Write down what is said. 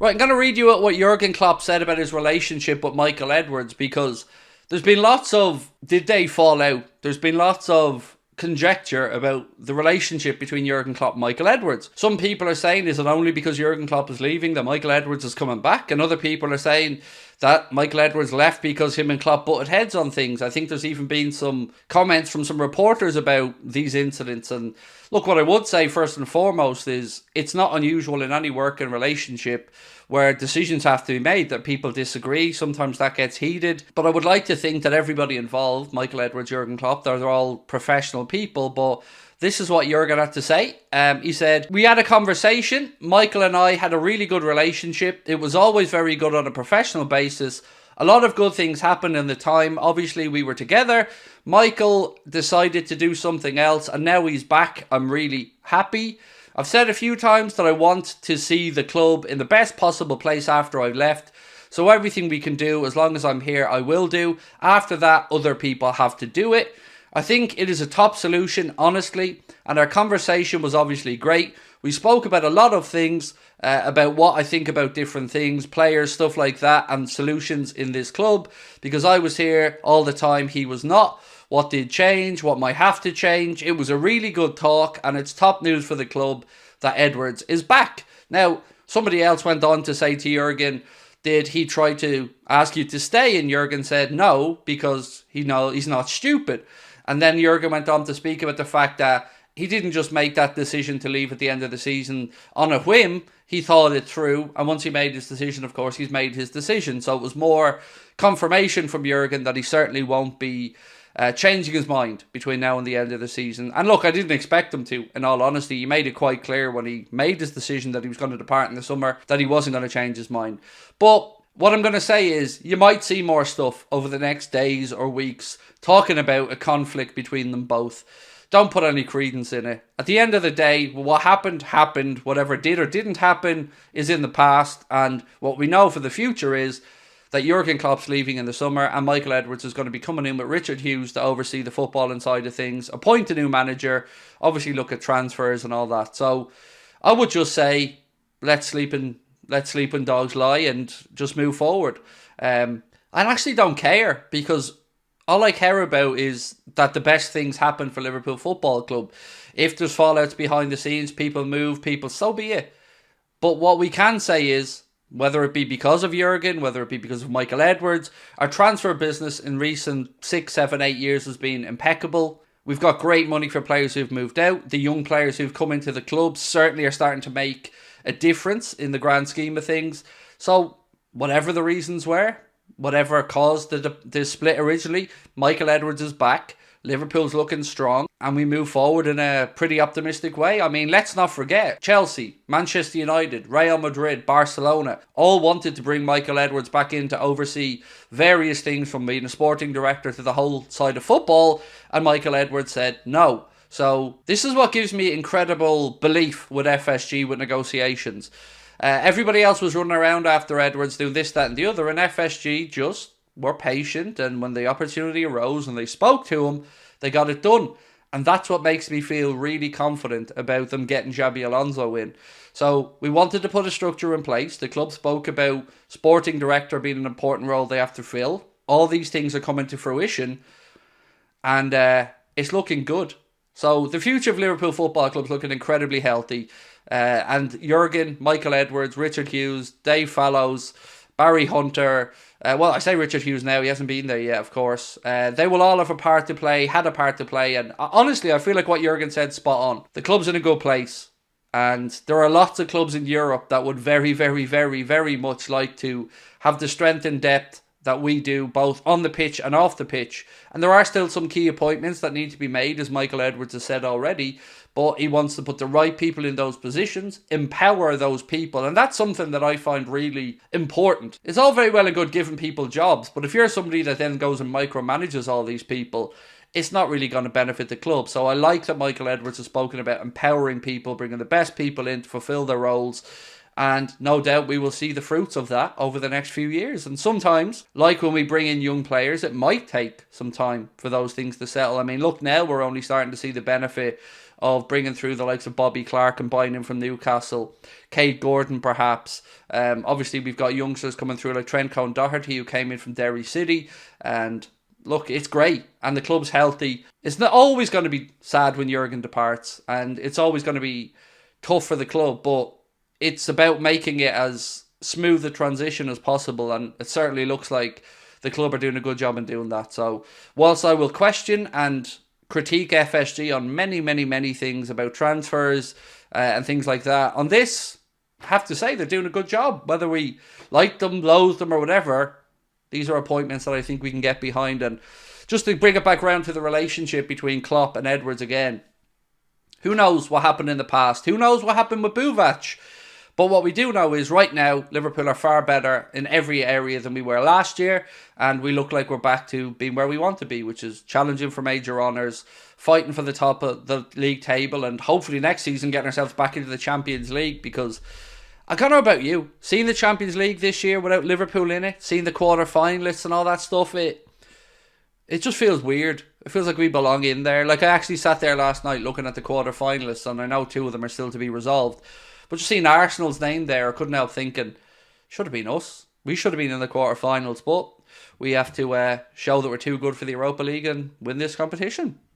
Right, I'm going to read you out what Jurgen Klopp said about his relationship with Michael Edwards, because there's been lots of, did they fall out? There's been lots of conjecture about the relationship between Jurgen Klopp and Michael Edwards. Some people are saying, is it only because Jurgen Klopp is leaving that Michael Edwards is coming back? And other people are saying that Michael Edwards left because him and Klopp butted heads on things. I think there's even been some comments from some reporters about these incidents. And look, what I would say first and foremost is it's not unusual in any working relationship where decisions have to be made that people disagree. Sometimes that gets heated. But I would like to think that everybody involved, Michael Edwards, Jurgen Klopp, they're all professional people. But this is what Jurgen had to say. He said, "We had a conversation. Michael and I had a really good relationship. It was always very good on a professional basis. A lot of good things happened in the time. Obviously, we were together. Michael decided to do something else, and now he's back. I'm really happy. I've said a few times that I want to see the club in the best possible place after I've left. So everything we can do, as long as I'm here, I will do. After that, other people have to do it. I think it is a top solution, honestly, and our conversation was obviously great. We spoke about a lot of things, about what I think about different things, players, stuff like that, and solutions in this club, because I was here all the time, he was not. What did change, what might have to change. It was a really good talk, and it's top news for the club that Edwards is back." Now, somebody else went on to say to Jurgen, did he try to ask you to stay? And Jurgen said no, because he's not stupid. And then Jurgen went on to speak about the fact that he didn't just make that decision to leave at the end of the season on a whim. He thought it through, and once he made his decision, of course, he's made his decision. So it was more confirmation from Jurgen that he certainly won't be changing his mind between now and the end of the season. And look, I didn't expect him to, in all honesty. He made it quite clear when he made his decision that he was going to depart in the summer that he wasn't going to change his mind. But what I'm going to say is you might see more stuff over the next days or weeks talking about a conflict between them both. Don't put any credence in it. At the end of the day, what happened, happened. Whatever did or didn't happen is in the past. And what we know for the future is that Jurgen Klopp's leaving in the summer and Michael Edwards is going to be coming in with Richard Hughes to oversee the footballing side of things, appoint a new manager, obviously look at transfers and all that. So I would just say, let sleeping dogs lie and just move forward. I actually don't care, because all I care about is that the best things happen for Liverpool Football Club. If there's fallouts behind the scenes, people move, so be it. But what we can say is, whether it be because of Jurgen, whether it be because of Michael Edwards, our transfer business in recent 6, 7, 8 years has been impeccable. We've got great money for players who've moved out. The young players who've come into the club certainly are starting to make a difference in the grand scheme of things. So whatever the reasons were, whatever caused the split originally, Michael Edwards is back. Liverpool's looking strong, and we move forward in a pretty optimistic way. I mean, let's not forget, Chelsea, Manchester United, Real Madrid, Barcelona, all wanted to bring Michael Edwards back in to oversee various things, from being a sporting director to the whole side of football, and Michael Edwards said no. So this is what gives me incredible belief with FSG with negotiations. Everybody else was running around after Edwards doing this, that and the other, and FSG just were patient, and when the opportunity arose and they spoke to him, they got it done. And that's what makes me feel really confident about them getting Xabi Alonso in. So we wanted to put a structure in place. The club spoke about sporting director being an important role they have to fill. All these things are coming to fruition, and it's looking good. So the future of Liverpool Football Club is looking incredibly healthy. And Jurgen, Michael Edwards, Richard Hughes, Dave Fallows, Barry Hunter, well, I say Richard Hughes now, he hasn't been there yet, of course. They will all have a part to play, had a part to play, and honestly, I feel like what Jurgen said, spot on. The club's in a good place, and there are lots of clubs in Europe that would very, very, very, very much like to have the strength and depth that we do, both on the pitch and off the pitch. And there are still some key appointments that need to be made, as Michael Edwards has said already, but he wants to put the right people in those positions, empower those people, and that's something that I find really important. It's all very well and good giving people jobs, but if you're somebody that then goes and micromanages all these people, it's not really going to benefit the club. So I like that Michael Edwards has spoken about empowering people, bringing the best people in to fulfill their roles, and no doubt we will see the fruits of that over the next few years. And sometimes, like when we bring in young players, it might take some time for those things to settle. I mean, look, now we're only starting to see the benefit of bringing through the likes of Bobby Clark and buying him from Newcastle, Kate Gordon perhaps. Obviously we've got youngsters coming through like Trent Cohn-Doherty, who came in from Derry City, and look, it's great, and the club's healthy. It's not always going to be sad when Jurgen departs, and it's always going to be tough for the club, but it's about making it as smooth a transition as possible, and it certainly looks like the club are doing a good job in doing that. So whilst I will question and critique FSG on many, many, many things about transfers and things like that, on this, I have to say they're doing a good job. Whether we like them, loathe them or whatever, these are appointments that I think we can get behind. And just to bring it back around to the relationship between Klopp and Edwards again, who knows what happened in the past? Who knows what happened with Buvac? But what we do know is right now, Liverpool are far better in every area than we were last year. And we look like we're back to being where we want to be, which is challenging for major honours, fighting for the top of the league table, and hopefully next season getting ourselves back into the Champions League. Because I don't know about you, seeing the Champions League this year without Liverpool in it, seeing the quarter-finalists and all that stuff, it just feels weird. It feels like we belong in there. Like, I actually sat there last night looking at the quarter-finalists, and I know 2 of them are still to be resolved. But just seeing Arsenal's name there, I couldn't help thinking, should have been us. We should have been in the quarter-finals, but we have to show that we're too good for the Europa League and win this competition.